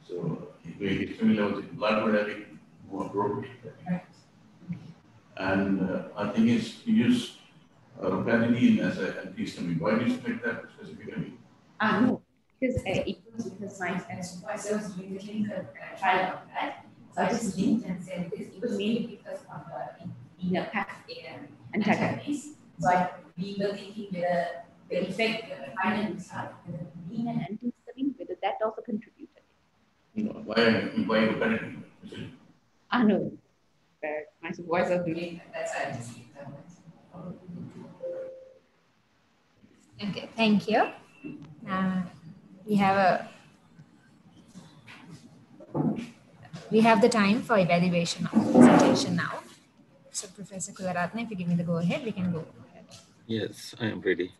So if the histamine levels in blood would have been more appropriate.
Right.
And I think it's use lopinidine as an antihistamine. Why did you select that specifically?
No, because it was because my supervisor was doing the clinical trial of that. So I just linked and said this. It was mainly because of the PAC antagonist. So we were thinking whether the effect, the final result, being an antihistamine, whether that also contributed.
No, why lopinidine?
No. My supervisor was doing that. That's why I just linked that one.
Okay, thank you. We have the time for evaluation of the presentation now. So Professor Kularatne, if you give me the go ahead, we can go ahead.
Yes, I am ready.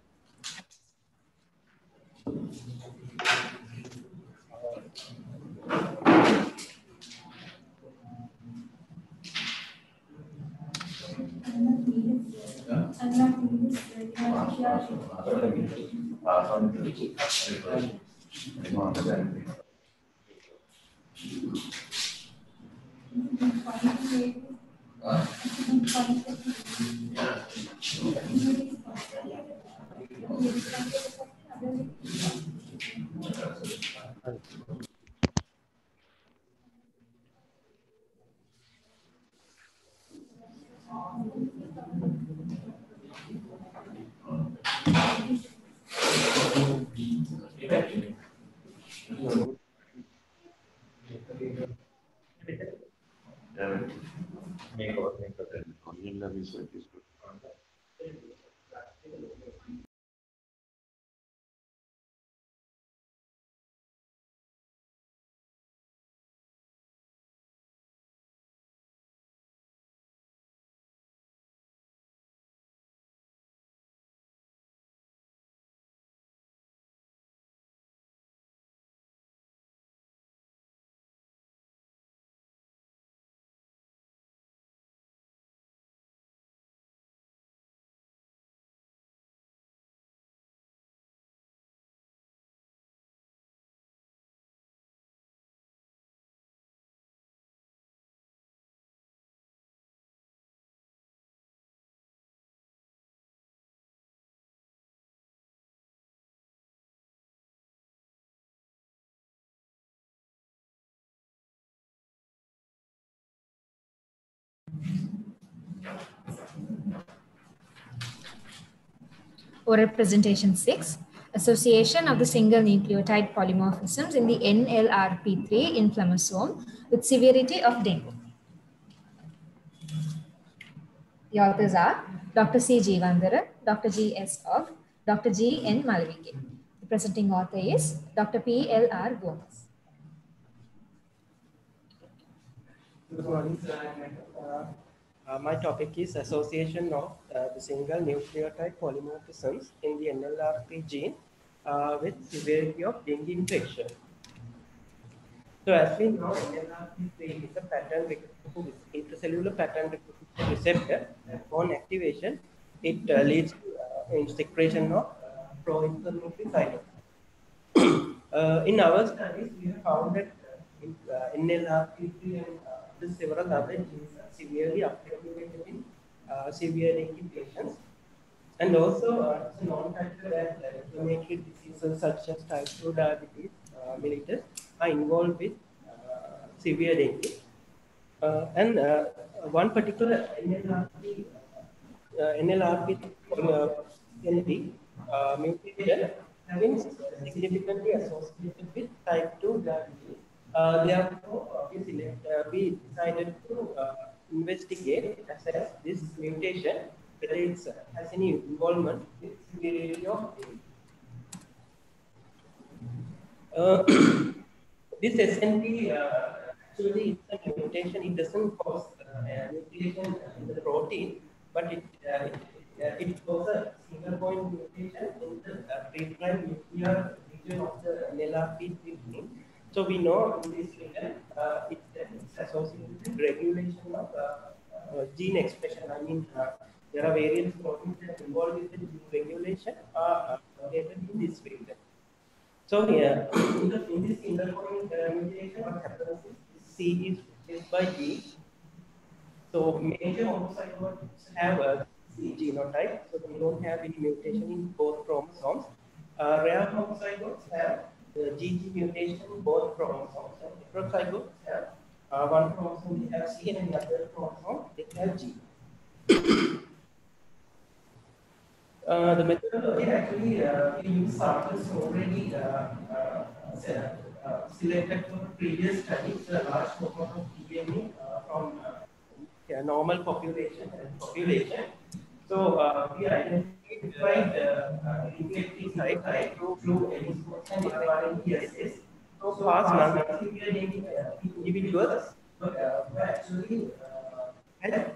Oral presentation 6, association of the single nucleotide polymorphisms in the NLRP3 inflammasome with severity of dengue. The authors are Dr. C. Jeevandara, Dr. G. S. Ogg, Dr. G. N. Malavike. The presenting author is Dr. P. L. R. Gomez.
Good morning, sir. My topic is association of the single nucleotide polymorphisms in the NLRP gene with severity of dengue infection. So as we know, NLRP3 is a pattern recognition intracellular pattern recognition receptor. Upon activation, it leads to secretion of pro-inflammatory cytokines. In our studies, we have found that NLRP3 and several other genes are severely upregulated in severe dengue patients. And also, it's a known factor that inflammatory diseases such as type 2 diabetes mellitus are involved with severe dengue. And one particular NLRP mutation has been significantly associated with type 2 diabetes. Therefore, we decided to investigate, assess this mutation, whether it has any involvement with severity of dengue. This SNP actually is a mutation. It doesn't cause a mutation in the protein, but it causes a single point mutation in the pre-prime nuclear region of the NLRP3 gene. So we know in this region it's associated with regulation of gene expression. I mean, there are various proteins that are involved with the gene regulation located in this region. So here, in this single point mutation, what happens is C is replaced by G. So major homozygotes have a C genotype, so they don't have any mutation in both chromosomes. Rare homozygotes have the GG mutation in both chromosomes, and heterozygotes have one chromosome they have C and the other chromosome they have G. The methodology actually we use samples already selected from previous studies, a large cohort of DNA from normal population and population. So we identified infected site through ELISpot and FRNT-SS. So fast non-severe individuals actually had at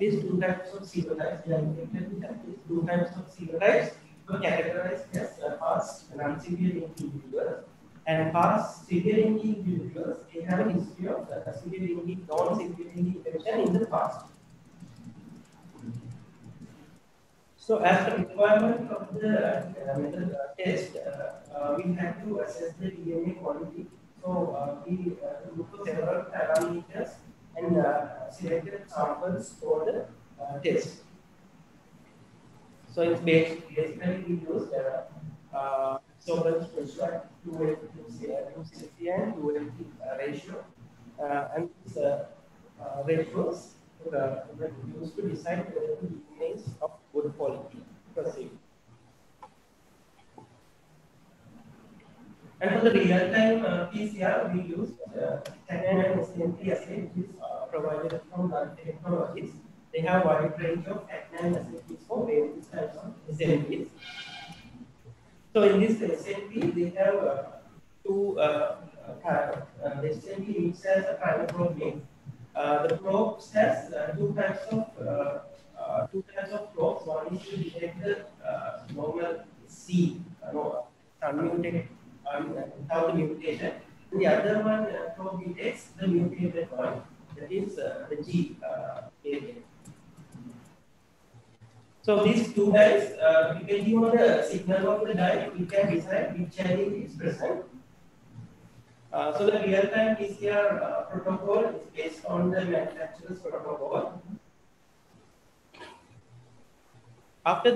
least 2 types of serotypes. They are infected with at least 2 types of serotypes were categorized as fast non-severe individuals. And fast severe individuals, they have a history of severe non-severe infection in the past. So as the requirement of the method test, we had to assess the DNA quality. So we looked at several parameters and selected samples for the test. So it's basically we used absorbance ratio 2:2 and 2:2 ratio, and these ratios were used to decide whether the DNA is of good quality. Proceed. And for the real-time PCR, we used Technan SNP assay, which is provided from Dante Technologies. They have a wide range of Technan SNPs for various types of SNPs. So in this SNP, they have two. The SNP each has a chromoprobe link. The probe has two types of probes. One is to detect the normal C, unmutated, without the mutation. And the other one probe detects the mutated one, that is the G variant. So these two dyes, depending on the signal of the dye, we can decide which allele is present. So the real-time PCR protocol is based on the manufacturer's protocol. After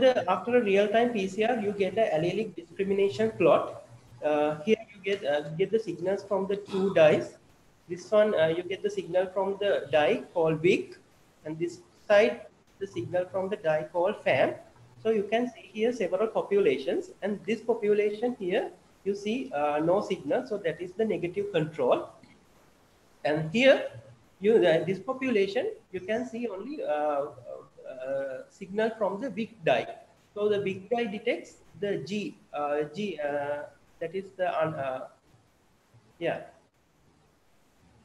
a real-time PCR, you get an allelic discrimination plot. Here you get the signals from the two dyes. This one you get the signal from the dye called WIC, and this inside the signal from the dye called FAM. So you can see here several populations, and this population here, you see no signal, so that is the negative control. And here, this population, you can see only signal from the weak dye. So the weak dye detects the G, that is the, yeah.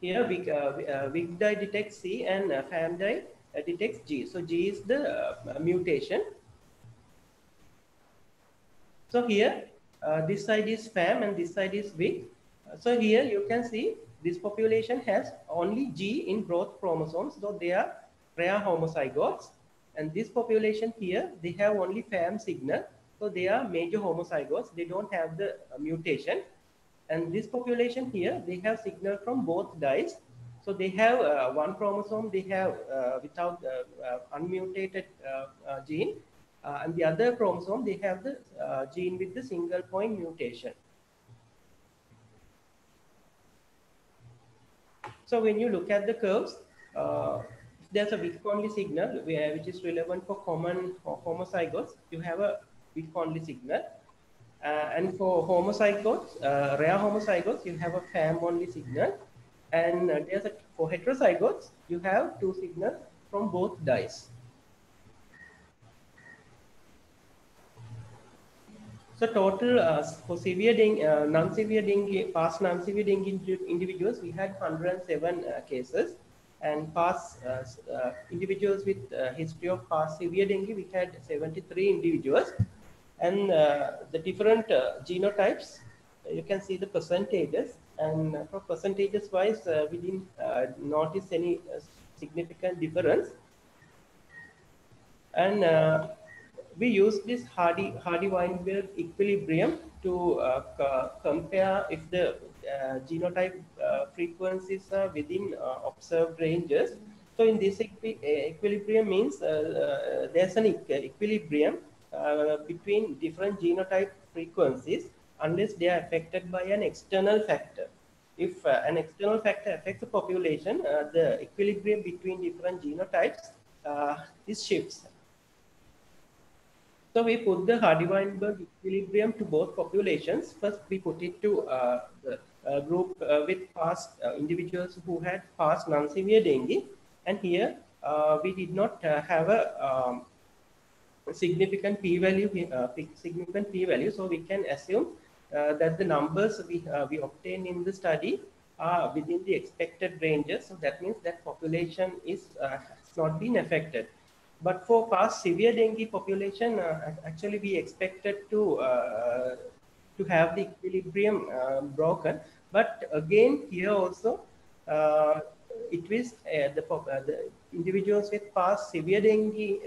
Here, weak dye detects C and FAM dye detects G. So G is the mutation. So here, this side is FAM and this side is weak. So here you can see this population has only G in both chromosomes, so they are rare homozygotes. And this population here, they have only FAM signal, so they are major homozygotes. They don't have the mutation. And this population here, they have signal from both dyes. So they have one chromosome, they have without unmutated gene. And the other chromosome, they have the gene with the single point mutation. So when you look at the curves, there's a weak-only signal which is relevant for common homozygotes. You have a weak-only signal. And for homozygotes, rare homozygotes, you have a FAM-only signal. And for heterozygotes, you have two signals from both dyes. So total for severe dengue, non-severe dengue, past non-severe dengue individuals, we had 107 cases. And past individuals with history of past severe dengue, we had 73 individuals. And the different genotypes, you can see the percentages. And for percentages wise, we didn't notice any significant difference. And we use this Hardy-Weinberg equilibrium to compare if the genotype frequencies are within observed ranges. So in this equilibrium means there's an equilibrium between different genotype frequencies unless they are affected by an external factor. If an external factor affects the population, the equilibrium between different genotypes is shifts. So we put the Hardy-Weinberg equilibrium to both populations. First, we put it to the group with past individuals who had past non-severe dengue. And here, we did not have a significant p-value, so we can assume that the numbers we obtained in the study are within the expected ranges. So that means that population is has not been affected. But for past severe dengue population, actually we expected to have the equilibrium broken. But again, here also, it was the individuals with past severe dengue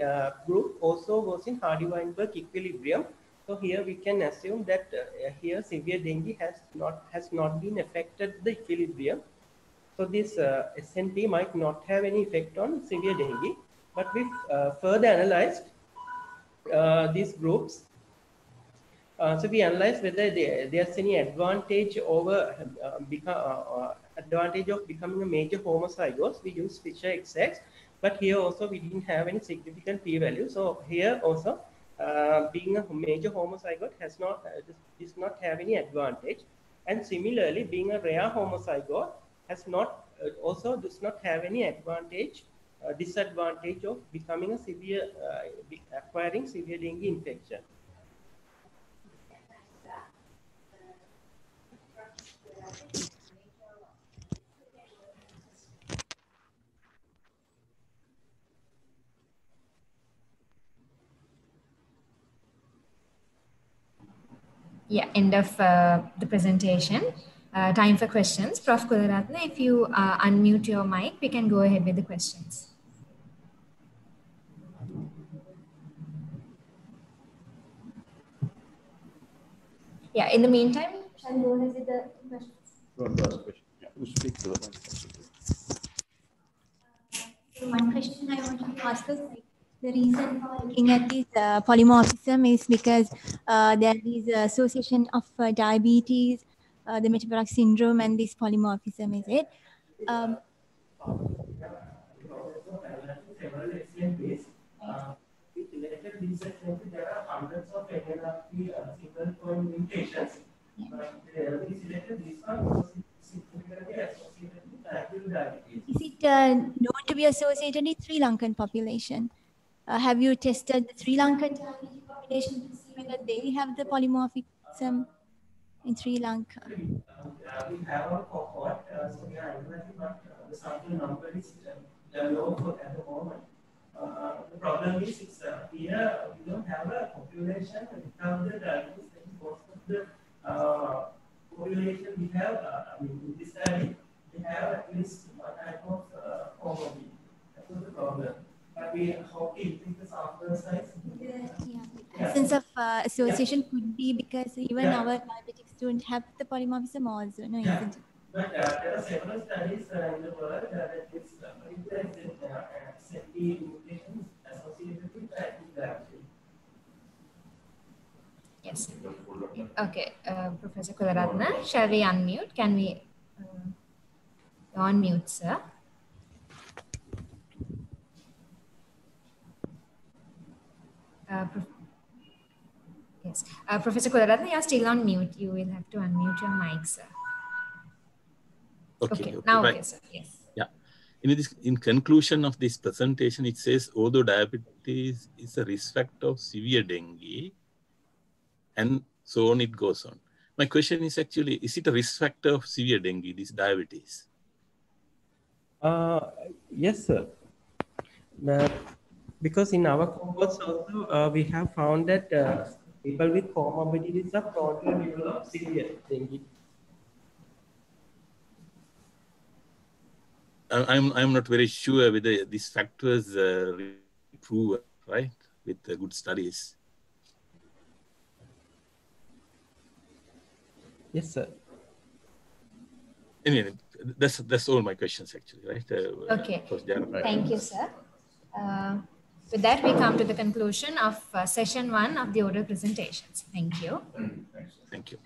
group also was in Hardy-Weinberg equilibrium. So here we can assume that here severe dengue has not been affected the equilibrium. So this SNP might not have any effect on severe dengue. But we further analyzed these groups. So we analyzed whether there's any advantage over advantage of becoming a major homozygous. We use Fisher-XX, but here also we didn't have any significant p-value. So here also, being a major homozygote does not have any advantage. And similarly, being a rare homozygote also does not have any advantage. Disadvantage of becoming a severe, acquiring severe dengue infection.
Yeah, end of the presentation. Time for questions. Prof. Kularatne, if you unmute your mic, we can go ahead with the questions. Yeah, in the meantime, shall we go ahead with the questions?
Go on to ask question. Yeah, who speaks to the
One question I wanted to ask is, the reason for looking at this polymorphism is because there is association of diabetes, the metabolic syndrome, and this polymorphism, is it?
process of analyzing several excellent ways. With related research, there are hundreds of NLRP single point mutations. But we selected this one because it's significantly associated with type 2 diabetes.
Is it known to be associated with Sri Lankan population? Have you tested the Sri Lankan diabetes population to see whether they have the polymorphism in Sri Lanka?
We have a cohort, so we are analyzing, but the sample number is low at the moment. The problem is, here we don't have a population without the diabetes. Most of the population we have, in this study, we have at least one type of comorbidity. That was the problem. But we hope to increase the sample size.
Absence of association could be because even our diabetics don't have the polymorphism also, no, isn't it?
But there are several studies in the world that is SETI mutations associated with type 2 diabetes.
Yes. Okay, Professor Kularatne, shall we unmute? Can we unmute, sir? Yes, Professor Kularatne, you're still on mute. You will have to unmute your mic, sir. Okay, now
right.
Okay, sir. Yes.
Yeah. In conclusion of this presentation, it says, although diabetes is a risk factor of severe dengue, and so on, it goes on. My question is actually, is it a risk factor of severe dengue, this diabetes?
Yes, sir. Because in our cohorts also, we have found that people with comorbidities are prone to develop severe dengue.
I'm not very sure whether these factors prove, right, with good studies.
Yes, sir.
Anyway, that's all my questions actually, right?
Okay. Thank you, sir. With that, we come to the conclusion of session 1 of the oral presentations. Thank you.
Thank you.